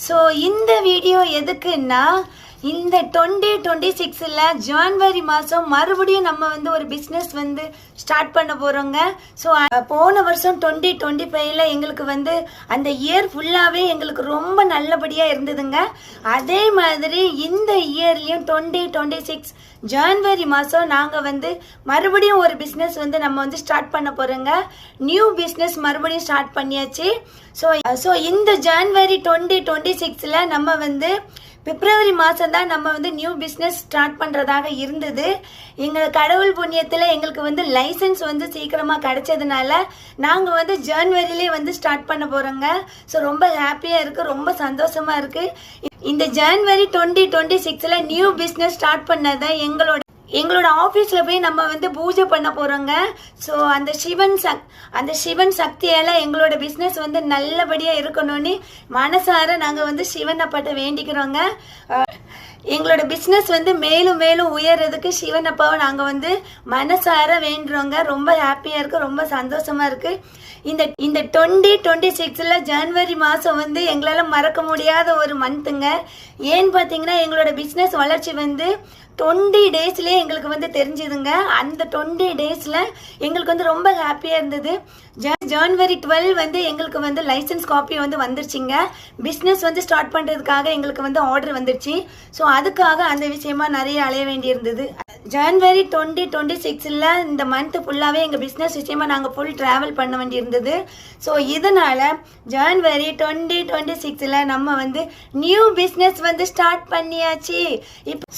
So இந்த video எதுக்குன்னா, இந்த 2026ல் ஜான்வரி மாதம் மறுபடியும் நம்ம வந்து ஒரு பிஸ்னஸ் வந்து ஸ்டார்ட் பண்ண போகிறோங்க. ஸோ போன வருஷம் 2025ல் எங்களுக்கு வந்து அந்த இயர் ஃபுல்லாகவே எங்களுக்கு ரொம்ப நல்லபடியாக இருந்ததுங்க. அதே மாதிரி இந்த இயர்லேயும் 2026 ஜான்வரி மாதம் நாங்கள் வந்து மறுபடியும் ஒரு பிஸ்னஸ் வந்து நம்ம வந்து ஸ்டார்ட் பண்ண போகிறோங்க. நியூ பிஸ்னஸ் மறுபடியும் ஸ்டார்ட் பண்ணியாச்சு. ஸோ இந்த ஜான்வரி 2026ல் நம்ம வந்து பிப்ரவரி மாதம் தான் நம்ம வந்து நியூ பிஸ்னஸ் ஸ்டார்ட் பண்ணுறதாக இருந்தது. எங்கள் கடவுள் புண்ணியத்தில் எங்களுக்கு வந்து லைசன்ஸ் வந்து சீக்கிரமாக கிடைச்சதுனால நாங்கள் வந்து ஜான்வரியிலே வந்து ஸ்டார்ட் பண்ண போகிறோங்க. ஸோ ரொம்ப ஹாப்பியாக இருக்குது, ரொம்ப சந்தோஷமாக இருக்குது. இந்த ஜான்வரி 2026ல் நியூ பிஸ்னஸ் ஸ்டார்ட் பண்ணதை எங்களோட ஆஃபீஸில் போய் நம்ம வந்து பூஜை பண்ண போகிறோங்க. ஸோ அந்த சிவன் சக்தியால் எங்களோட பிஸ்னஸ் வந்து நல்லபடியாக இருக்கணும்னு மனசார நாங்கள் வந்து சிவன் அப்பாட்ட வேண்டிக்கிறோங்க. எங்களோட பிஸ்னஸ் வந்து மேலும் மேலும் உயர்றதுக்கு சிவன் அப்பாவை நாங்கள் வந்து மனசார வேண்டுறோங்க. ரொம்ப ஹாப்பியாக இருக்குது, ரொம்ப சந்தோஷமாக இருக்குது. இந்த 2026ல் ஜனவரி மாதம் வந்து எங்களால் மறக்க முடியாத ஒரு மந்த்துங்க. ஏன்னு பார்த்தீங்கன்னா எங்களோட பிஸ்னஸ் வளர்ச்சி வந்து 20 டேஸ்லேயே எங்களுக்கு வந்து தெரிஞ்சுதுங்க. அந்த 20 டேஸில் எங்களுக்கு வந்து ரொம்ப ஹாப்பியாக இருந்தது. ஜனவரி 12 வந்து எங்களுக்கு வந்து லைசன்ஸ் காப்பி வந்து வந்துருச்சுங்க. பிஸ்னஸ் வந்து ஸ்டார்ட் பண்ணுறதுக்காக எங்களுக்கு வந்து ஆர்டர் வந்துருச்சு. ஸோ அதுக்காக அந்த விஷயமா நிறைய அலைய வேண்டியிருந்தது. ஜனவரி 2026ல் இந்த மந்த் ஃபுல்லாகவே எங்கள் பிஸ்னஸ் விஷயமா நாங்கள் ஃபுல் ட்ராவல் பண்ண வேண்டியிருந்தது. ஸோ இதனால் ஜனவரி 2026ல் நம்ம வந்து நியூ பிஸ்னஸ் வந்து ஸ்டார்ட் பண்ணியாச்சு.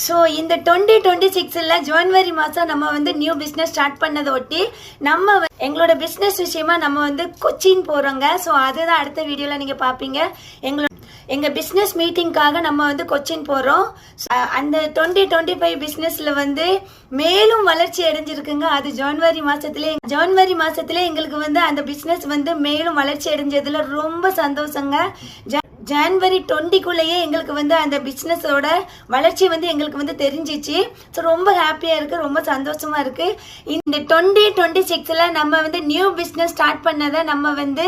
ஸோ இந்த 2026ல் ஜனவரி மாதம் நம்ம வந்து நியூ பிஸ்னஸ் ஸ்டார்ட் பண்ணதை ஒட்டி நம்ம எங்களோட பிஸ்னஸ் விஷயமா நம்ம வந்து கொச்சின் போகிறோங்க. ஸோ அதுதான் அடுத்த வீடியோவில் நீங்கள் பார்ப்பீங்க. எங்கள் பிஸ்னஸ் மீட்டிங்காக நம்ம வந்து கொச்சின் போகிறோம். அந்த 2025 பிஸ்னஸில் வந்து மேலும் வளர்ச்சி அடைஞ்சிருக்குங்க. அது ஜனவரி மாதத்துலேயே எங்களுக்கு வந்து அந்த பிஸ்னஸ் வந்து மேலும் வளர்ச்சி அடைஞ்சதில் ரொம்ப சந்தோஷங்க. ஜனவரி 20க்குள்ளேயே எங்களுக்கு வந்து அந்த பிஸ்னஸோட வளர்ச்சி வந்து எங்களுக்கு வந்து தெரிஞ்சிச்சு. ஸோ ரொம்ப ஹாப்பியாக இருக்குது, ரொம்ப சந்தோஷமாக இருக்குது. இந்த 2026ல் நம்ம வந்து நியூ பிஸ்னஸ் ஸ்டார்ட் பண்ணதை நம்ம வந்து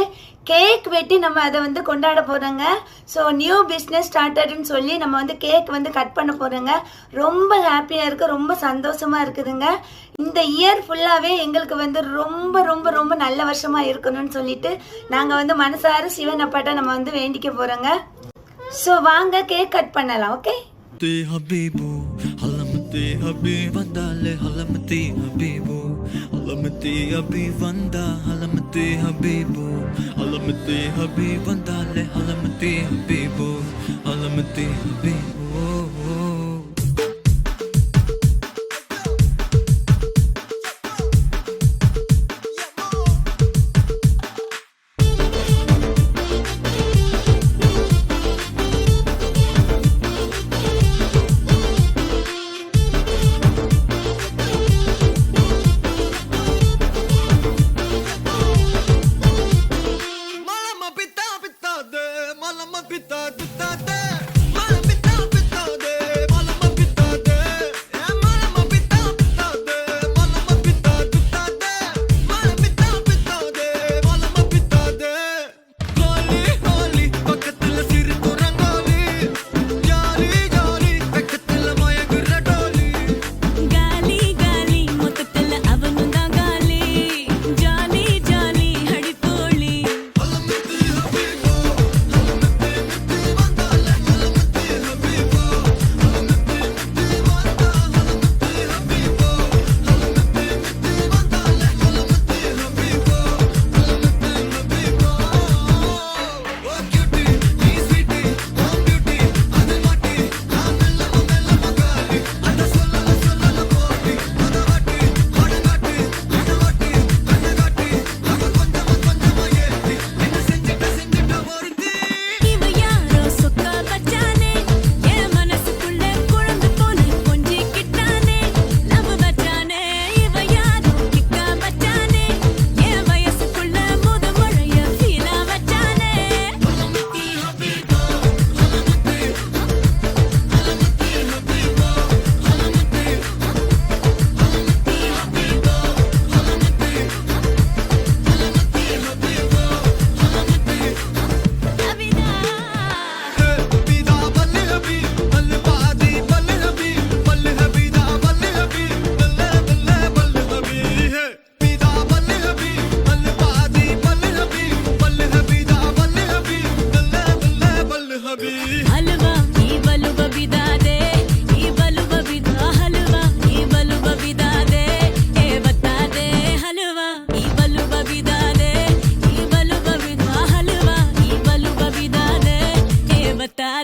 கேக் வெட்டி நம்ம அதை வந்து கொண்டாட போகிறோங்க. ஸோ நியூ பிஸ்னஸ் ஸ்டார்டட்னு சொல்லி நம்ம வந்து கேக் வந்து கட் பண்ண போகிறோங்க. ரொம்ப ஹாப்பியாக இருக்குது, ரொம்ப சந்தோஷமாக இருக்குதுங்க. இந்த இயர் ஃபுல்லாகவே எங்களுக்கு வந்து ரொம்ப ரொம்ப ரொம்ப நல்ல வருஷமாக இருக்கணும்னு சொல்லிட்டு நாங்கள் வந்து மனசார சிவன் அப்பாட்ட நம்ம வந்து வேண்டிக்க போகிறோங்க. ஸோ வாங்க கேக் கட் பண்ணலாம். Okay. Halamati habib vanda halamati habibu halamati habib vandale halamati habibu halamati habibu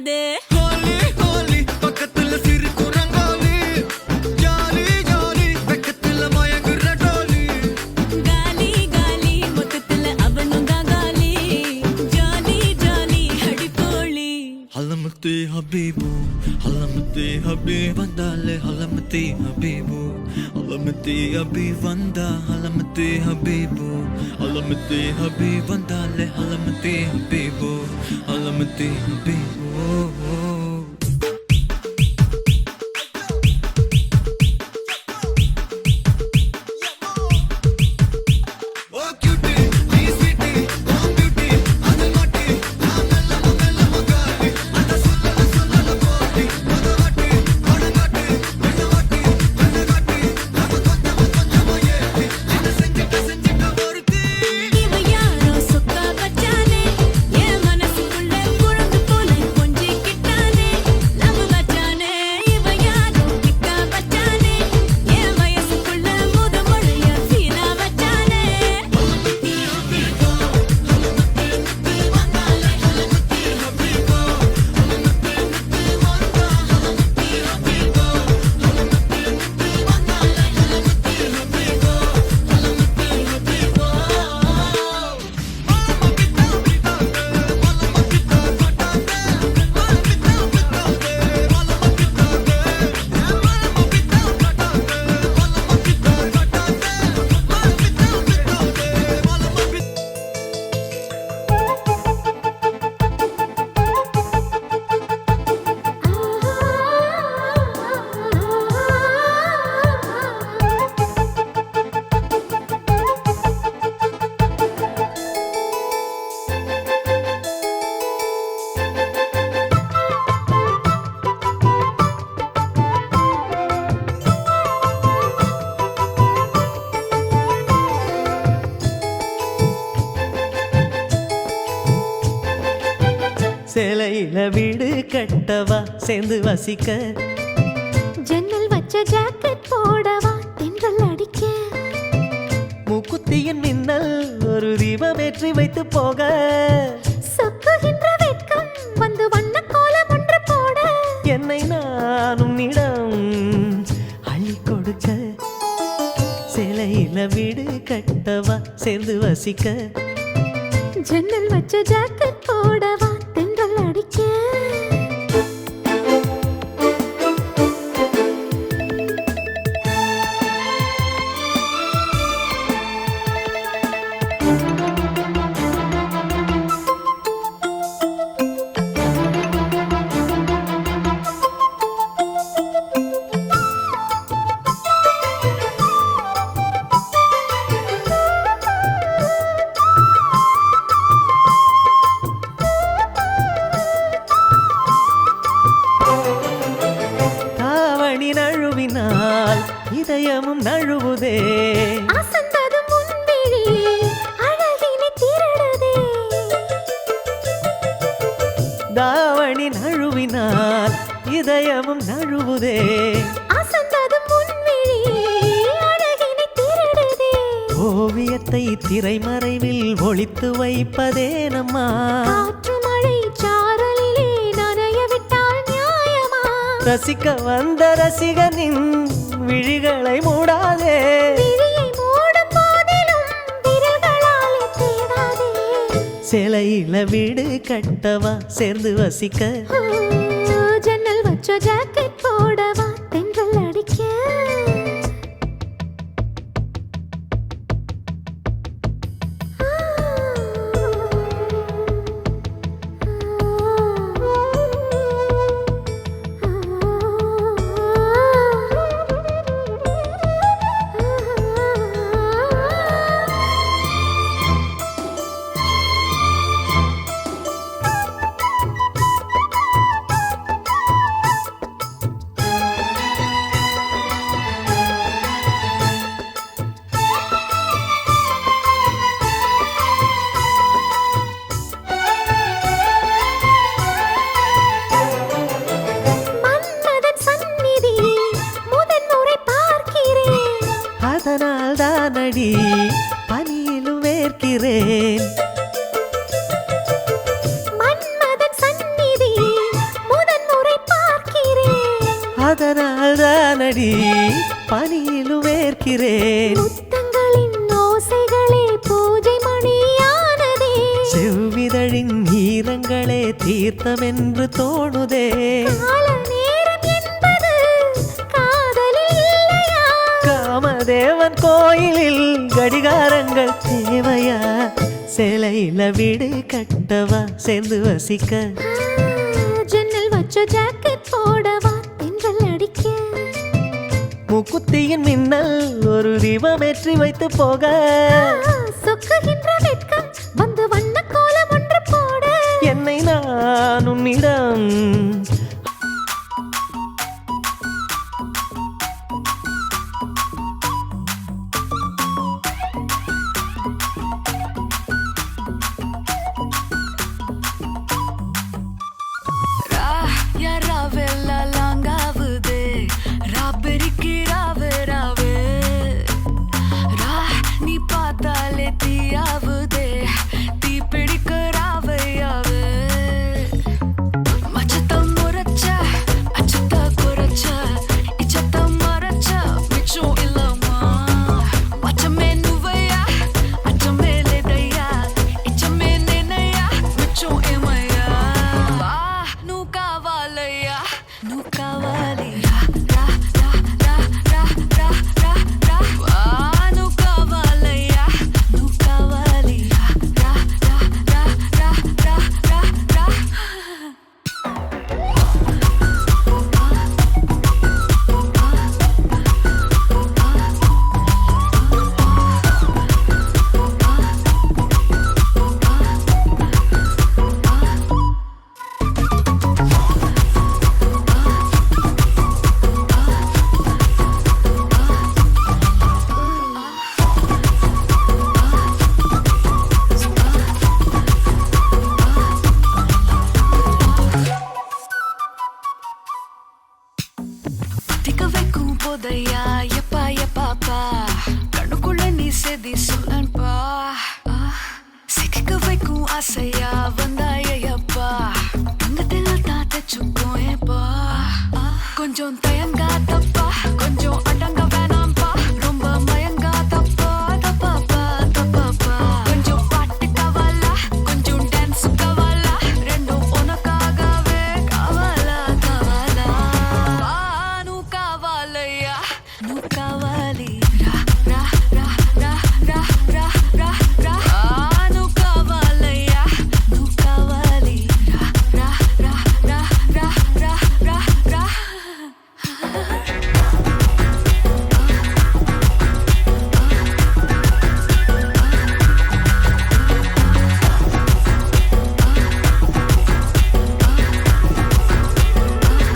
விடாதே. ஹோலி ஹோலி பக்கத்துல சிறு குரங்காலி ஜாலி ஜாலி வெக்கத்துல மயங்குற டோலி காலி காலி மொத்தத்துல அவனும் தான் காலி. ஜாலி ஜாலி அடிப்போலி. ஹலமத்தே ஹபீபு ஹலமத்தே ஹபீப் வந்தாலே ஹலமத்தே ஹபீபு ஹலமத்தே ஹபீப் வந்தா ஹலமத்தே ஹபீபு ஹலமத்தே ஹபீப் வந்தாலே ஹலமத்தே ஹபீபு ஹலமத்தே ஹபீபு இவ யாரோ சொக்கா வச்சானே. என் மனசுக்குள்ள குழந்தை போல கொஞ்சிக்கிட்டானே. லவ் வச்சானே. இவ யாரோ கிக்கா வச்சானே. என் வயசுக்குள்ள முத முறைய ஃபீலா வச்சானே. சேலையில வீடு கட்டவா சேர்ந்து வசிக்க ஜன்னல் வச்ச ஜாக்கெட் போடவா தென்றல் அடிக்க மூக்குத்தியின் மின்னல் ஒரு தீபம் ஏற்றி வைத்து போக சொக்குகின்ற வெட்கம் வந்து வண்ண கோலம் ஒன்று போட என்னை நானும் இடம் அள்ளி கொடுக்க சேலையில வீடு கட்டவா சேர்ந்து வசிக்க ஜன்னல் வச்ச ஜாக்கெட் போடவா தென்றல் அடிக்க தாவணி நழுவினால் இதயமும் நழுவுதே அசந்தது முன்விழி அழகினை திருடுதே தாவணி நழுவினால் இதயமும் நழுவுதே அசந்தது முன்விழி அழகினை திருடுதே ஓவியத்தை திரைமறைவில் ஒளித்து வைப்பதே நம்மா காற்று மழை சாரலிலே நனைய விட்டால் நியாயமா ரசிக்க வந்த ரசிகனின் விழிகளை மூடாதே விழியை மூடும் போதிலும் விரல்களாலே தேடாதே சேலையில வீடு கட்டவா சேர்ந்து வசிக்க ஜன்னல் வச்ச ஜாக்கெட் போடவா தென்றல் அடிக்க தானடி பனியிலும் வேர்க்கிறேன். முத்தங்களின் ஓசைகளே பூஜை மணியானதே. செவ்விதழின் ஈரங்களே தீர்த்தமென்று தோணுதே. கால நேரம் என்பது காதலில் இல்லையா? காமதேவன் கோயிலில் கடிகாரங்கள் தேவையா? சேலையில வீடு கட்டவா சேர்ந்து வசிக்க? ஜன்னல் வச்ச ஜாக்கெட் போடவா தென்றல் அடிக்க? முக்குத்தியின் மின்னல் ஒரு தீபமேற்றி வைத்து போக. சொக்குகின்ற வெட்கம் வந்து வண்ண கோலம் ஒன்று போட. என்னை நான் உன்னிடம் யாராவெல்லாம் லாங்காவுது ராபெரிக்கு ராவு ராவு ரா நீ பார்த்தாலே தீயாவுதே தீ பிடிக்க ராவையாவு மச்சத்தம் முறைச்ச அச்சத்த குறைச்ச இச்சத்தம் மறைச்ச மிச்சம் இல்லம்மா மச்சமே நுவையா அச்சமே லேதையா இச்சமே நேனையா மிச்சம் ஏமையா నువ్వు కావాలయ్యా నువ్వు కావాలియా రా రా రా రా రా రా రా వా నువ్వు కావాలయ్యా నువ్వు కావాలియా రా రా రా రా రా రా రా திக்க வைக்கும் போதையா எப்பா எப்பாப்பா கண்ணுக்குள்ள நீ செதி சொல்லன்பா சிக்க வைக்கும் ஆசையா வந்தாயப்பா தங்கத்தில் தான் தச்சுக்கும் ஏப்பா கொஞ்சம் தயங்க